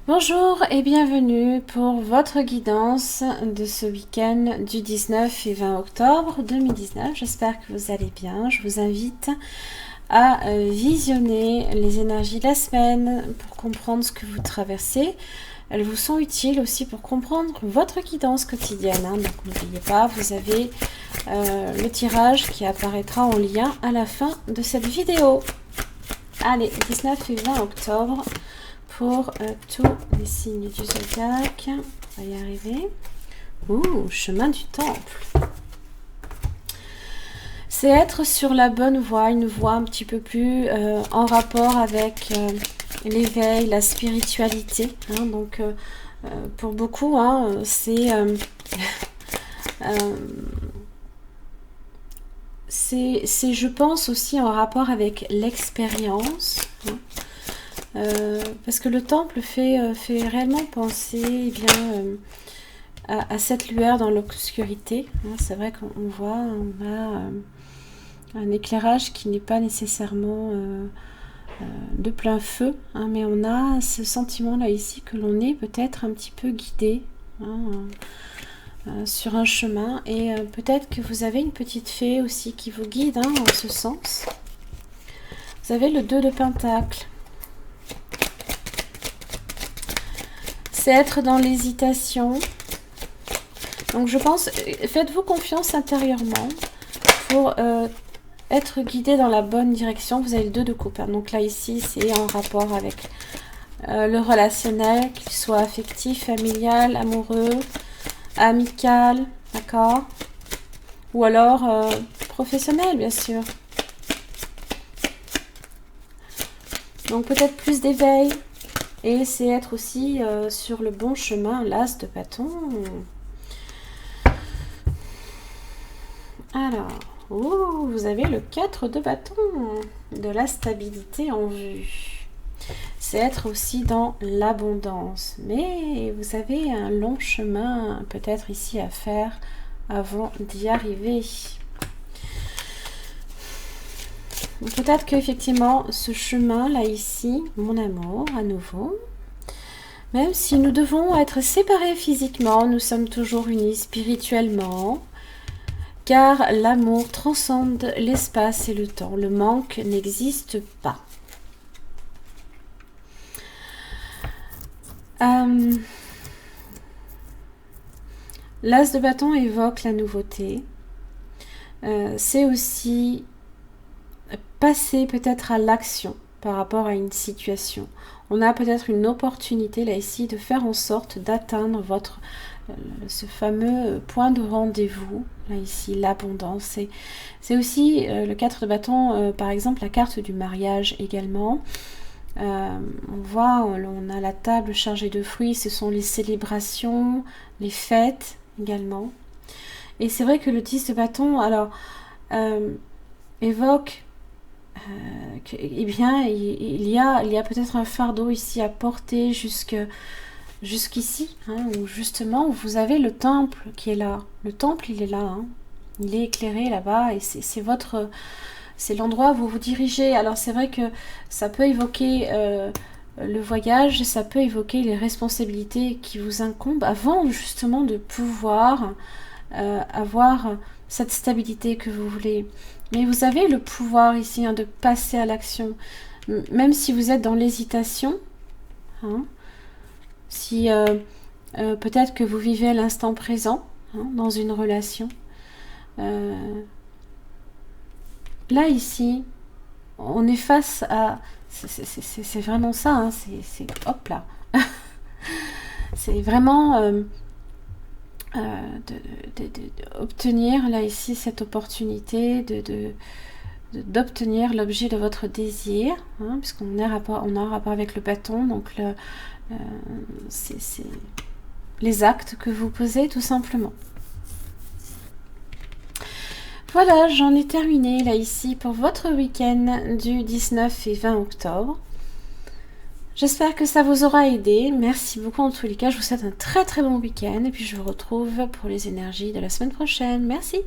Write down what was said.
Bonjour et bienvenue pour votre guidance de ce week-end du 19 et 20 octobre 2019. J'espère que vous allez bien. Je vous invite à visionner les énergies de la semaine pour comprendre ce que vous traversez. Elles vous sont utiles aussi pour comprendre votre guidance quotidienne. Donc n'oubliez pas, vous avez le tirage qui apparaîtra en lien à la fin de cette vidéo. Allez, 19 et 20 octobre. Pour tous les signes du zodiaque, on va y arriver. Ouh, chemin du temple. C'est être sur la bonne voie, une voie un petit peu plus en rapport avec l'éveil, la spiritualité. Donc, pour beaucoup, c'est je pense, aussi en rapport avec l'expérience. Parce que le temple fait réellement penser à cette lueur dans l'obscurité. C'est vrai qu'on voit, on a un éclairage qui n'est pas nécessairement de plein feu, mais on a ce sentiment-là ici que l'on est peut-être un petit peu guidé sur un chemin. Et peut-être que vous avez une petite fée aussi qui vous guide en ce sens. Vous avez le 2 de Pentacle. C'est être dans l'hésitation. Donc je pense, faites-vous confiance intérieurement pour être guidé dans la bonne direction. Vous avez le 2 de coupe. Donc là ici c'est en rapport avec le relationnel, qu'il soit affectif, familial, amoureux, amical, d'accord, ou alors professionnel bien sûr. Donc peut-être plus d'éveil. Et c'est être aussi sur le bon chemin, l'as de bâton. Alors, vous avez le 4 de bâton, de la stabilité en vue. C'est être aussi dans l'abondance. Mais vous avez un long chemin peut-être ici à faire avant d'y arriver. Peut-être qu'effectivement, ce chemin-là ici, mon amour, à nouveau, même si nous devons être séparés physiquement, nous sommes toujours unis spirituellement, car l'amour transcende l'espace et le temps. Le manque n'existe pas. L'as de bâton évoque la nouveauté. C'est aussi passer peut-être à l'action par rapport à une situation. On a peut-être une opportunité là ici de faire en sorte d'atteindre ce fameux point de rendez-vous. Là ici, l'abondance. C'est aussi le 4 de bâton, par exemple, la carte du mariage également. On voit, on a la table chargée de fruits, ce sont les célébrations, les fêtes également. Et c'est vrai que le 10 de bâton, alors, évoque eh bien, il y a peut-être un fardeau ici à porter jusqu'ici, où justement vous avez le temple qui est là. Le temple, il est là, il est éclairé là-bas et c'est l'endroit où vous vous dirigez. Alors c'est vrai que ça peut évoquer le voyage, ça peut évoquer les responsabilités qui vous incombent avant justement de pouvoir avoir cette stabilité que vous voulez. Mais vous avez le pouvoir ici de passer à l'action. Même si vous êtes dans l'hésitation, si peut-être que vous vivez à l'instant présent, dans une relation. Là, ici, on est face à... C'est vraiment ça, c'est hop là. C'est vraiment... d'obtenir là ici cette opportunité d'obtenir l'objet de votre désir, puisqu'on est on a un rapport avec le bâton, donc c'est les actes que vous posez tout simplement. Voilà, j'en ai terminé là ici pour votre week-end du 19 et 20 octobre. J'espère que ça vous aura aidé. Merci beaucoup en tous les cas. Je vous souhaite un très très bon week-end. Et puis je vous retrouve pour les énergies de la semaine prochaine. Merci.